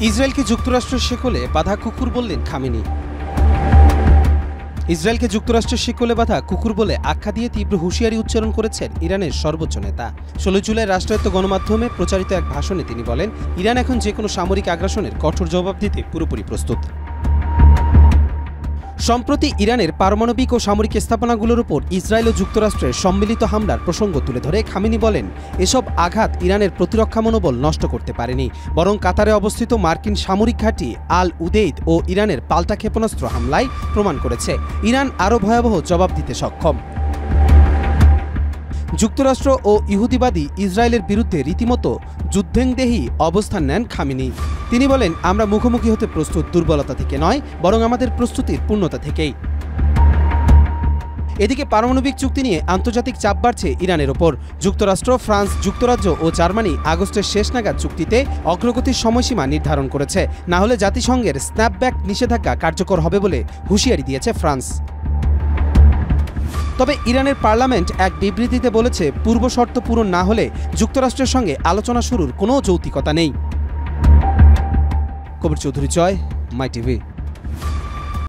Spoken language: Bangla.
ইসরায়েলকে যুক্তরাষ্ট্রের শেকলে বাঁধা কুকুর বললেন খামেনি। ইসরায়েলকে যুক্তরাষ্ট্রের শিকলে বাঁধা কুকুর বলে আখ্যা দিয়ে তীব্র হুঁশিয়ারি উচ্চারণ করেছেন ইরানের সর্বোচ্চ নেতা। 16 জুলাই রাষ্ট্রায়ত্ত গণমাধ্যমে প্রচারিত এক ভাষণে তিনি বলেন, ইরান এখন যে কোনো সামরিক আগ্রাসনের কঠোর জবাব দিতে পুরোপুরি প্রস্তুত। সম্প্রতি ইরানের পারমাণবিক ও সামরিক স্থাপনাগুলোর উপর ইসরায়েল ও যুক্তরাষ্ট্রের সম্মিলিত হামলার প্রসঙ্গ তুলে ধরে খামেনি বলেন, এসব আঘাত ইরানের প্রতিরক্ষা মনোবল নষ্ট করতে পারেনি, বরং কাতারে অবস্থিত মার্কিন সামরিক ঘাঁটি আল উদেইদ ও ইরানের পাল্টা ক্ষেপণাস্ত্র হামলায় প্রমাণ করেছে ইরান আরও ভয়াবহ জবাব দিতে সক্ষম। যুক্তরাষ্ট্র ও ইহুদিবাদী ইসরায়েলের বিরুদ্ধে রীতিমতো যুদ্ধেংদেহী অবস্থান নেন খামেনি। তিনি বলেন, আমরা মুখোমুখি হতে প্রস্তুত দুর্বলতা থেকে নয়, বরং আমাদের প্রস্তুতির পূর্ণতা থেকেই। এদিকে পারমাণবিক চুক্তি নিয়ে আন্তর্জাতিক চাপ বাড়ছে ইরানের ওপর। যুক্তরাষ্ট্র, ফ্রান্স, যুক্তরাজ্য ও জার্মানি আগস্টের শেষ নাগাদ চুক্তিতে অগ্রগতির সময়সীমা নির্ধারণ করেছে, না হলে জাতিসংঘের স্ন্যাপব্যাক নিষেধাজ্ঞা কার্যকর হবে বলে হুঁশিয়ারি দিয়েছে ফ্রান্স। তবে ইরানের পার্লামেন্ট এক বিবৃতিতে বলেছে, পূর্ব শর্ত পূরণ না হলে যুক্তরাষ্ট্রের সঙ্গে আলোচনা শুরুর কোনো যৌক্তিকতা নেই। কবির চৌধুরী জয়, মাই টিভি।